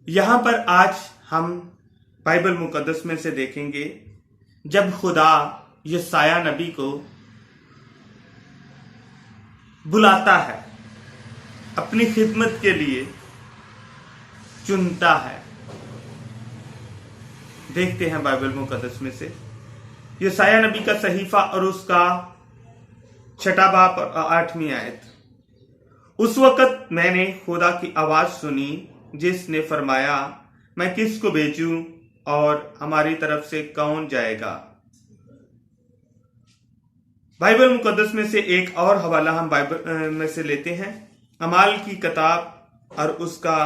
यहां पर आज हम बाइबल मुकद्दस में से देखेंगे जब खुदा यशायाह नबी को बुलाता है, अपनी खिदमत के लिए चुनता है। देखते हैं बाइबल मुकद्दस में से यशायाह नबी का सहीफा और उसका 6वां बाब और 8वीं आयत। उस वक्त मैंने खुदा की आवाज सुनी जिसने फरमाया, मैं किसको भेजूं और हमारी तरफ से कौन जाएगा। बाइबल मुकद्दस में से एक और हवाला हम बाइबल में से लेते हैं, अमाल की किताब और उसका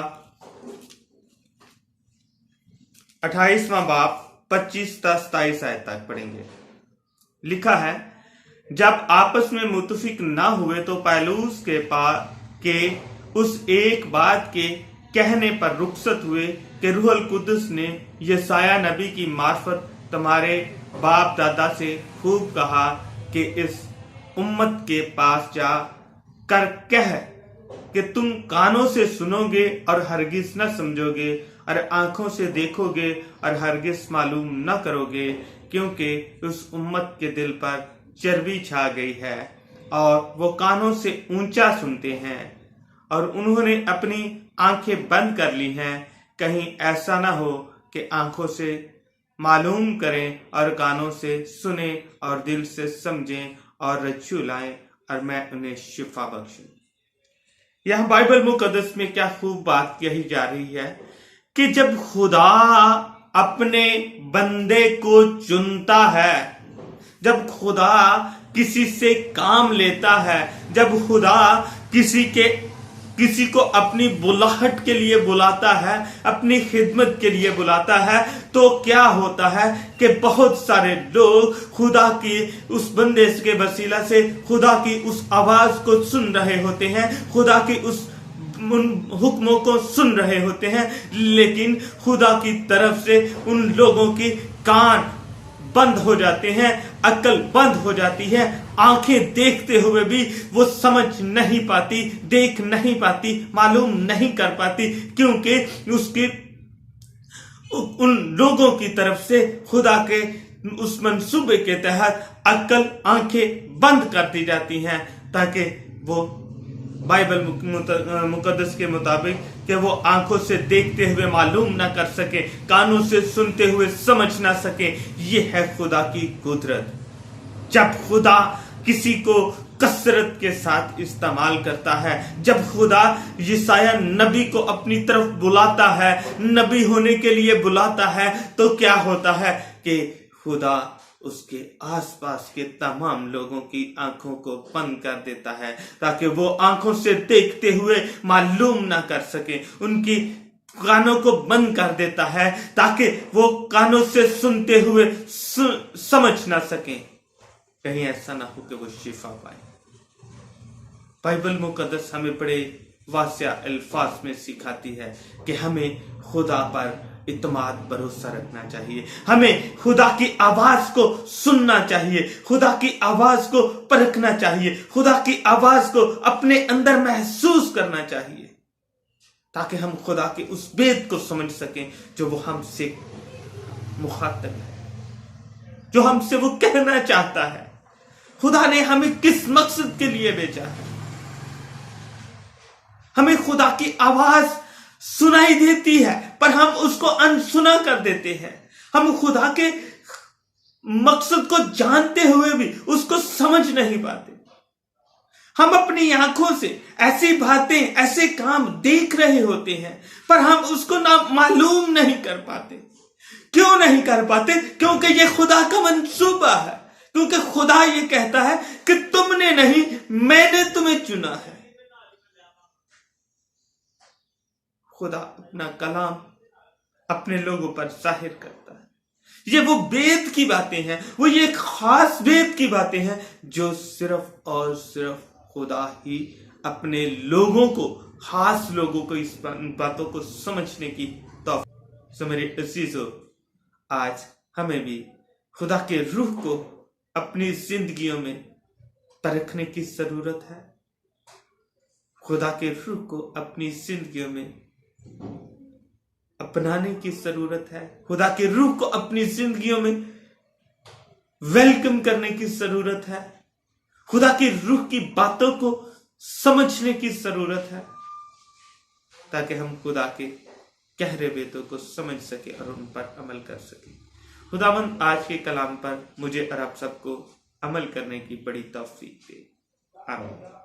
28वां बाब 25 से 27 आयत तक पढ़ेंगे। लिखा है, जब आपस में मुत्तफिक ना हुए तो पौलुस के उस एक बात के कहने पर रुखसत हुए कि रूहुल कुद्दुस ने यशायाह नबी की मार्फत तुम्हारे बाप दादा से खूब कहा कि इस उम्मत के पास जा कर कह कि तुम कानों से सुनोगे और हरगिज न समझोगे और आंखों से देखोगे और हरगिज मालूम न करोगे, क्योंकि उस उम्मत के दिल पर चर्बी छा गई है और वो कानों से ऊंचा सुनते हैं और उन्होंने अपनी आंखें बंद कर ली हैं। कहीं ऐसा ना हो कि आंखों से मालूम करें और कानों से सुने और दिल से समझें और रज्जू लाएं और मैं उन्हें शिफा बख्शूं। यह बाइबल मुकद्दस में क्या खूब बात कही जा रही है कि जब खुदा अपने बंदे को चुनता है, जब खुदा किसी से काम लेता है, जब खुदा किसी को अपनी बुलाहट के लिए बुलाता है, अपनी खिदमत के लिए बुलाता है, तो क्या होता है कि बहुत सारे लोग खुदा की उस बंदे के वसीला से खुदा की उस आवाज को सुन रहे होते हैं, खुदा की उस उन हुक्मों को सुन रहे होते हैं, लेकिन खुदा की तरफ से उन लोगों की कान बंद हो जाते हैं, अक्ल बंद हो जाती है, आंखें देखते हुए भी वो समझ नहीं पाती, देख नहीं पाती, मालूम नहीं कर पाती, क्योंकि उसकी उन लोगों की तरफ से खुदा के उस मंसूबे के तहत अक्ल आंखें बंद कर दी जाती हैं, ताकि वो बाइबल मुकद्दस के मुताबिक कि वो आंखों से देखते हुए मालूम ना कर सके, कानों से सुनते हुए समझ ना सके। ये है खुदा की कुदरत। जब खुदा किसी को कसरत के साथ इस्तेमाल करता है, जब खुदा यशायाह नबी को अपनी तरफ बुलाता है, नबी होने के लिए बुलाता है, तो क्या होता है कि खुदा उसके आसपास के तमाम लोगों की आंखों को बंद कर देता है, ताकि वो आंखों से देखते हुए मालूम ना कर सके, उनकी कानों को बंद कर देता है ताकि वो कानों से सुनते हुए समझ ना सके, कहीं ऐसा ना हो कि वो शिफा पाए। बाइबल मुकद्दस हमें बड़े वासिया अल्फाज में सिखाती है कि हमें खुदा पर इत्मीनान भरोसा रखना चाहिए, हमें खुदा की आवाज को सुनना चाहिए, खुदा की आवाज को परखना चाहिए, खुदा की आवाज को अपने अंदर महसूस करना चाहिए, ताकि हम खुदा के उस भेद को समझ सकें जो वो हमसे मुखातब है, जो हमसे वो कहना चाहता है। खुदा ने हमें किस मकसद के लिए भेजा है। हमें खुदा की आवाज सुनाई देती है पर हम उसको अनसुना कर देते हैं। हम खुदा के मकसद को जानते हुए भी उसको समझ नहीं पाते। हम अपनी आंखों से ऐसी बातें, ऐसे काम देख रहे होते हैं पर हम उसको ना मालूम नहीं कर पाते। क्यों नहीं कर पाते? क्योंकि ये खुदा का मंसूबा है, क्योंकि खुदा ये कहता है कि तुमने नहीं, मैंने तुम्हें चुना है। खुदा अपना कलाम अपने लोगों पर जाहिर करता है। ये वो वेद की बातें हैं, वो ये खास वेद की बातें हैं जो सिर्फ और सिर्फ खुदा ही अपने लोगों को, खास लोगों को इस बातों को समझने की तौफीक। सो मेरे अजीजों, आज हमें भी खुदा के रूह को अपनी जिंदगियों में परखने की जरूरत है। खुदा के रूह को अपनी जिंदगियों में अपनाने की जरूरत है, खुदा के रूह को अपनी जिंदगियों में वेलकम करने की जरूरत है, खुदा की रूह की बातों को समझने की जरूरत है, ताकि हम खुदा के गहरे वेदों को समझ सके और उन पर अमल कर सके। खुदावंद आज के कलाम पर मुझे और आप सबको अमल करने की बड़ी तौफीक दे। आमीन।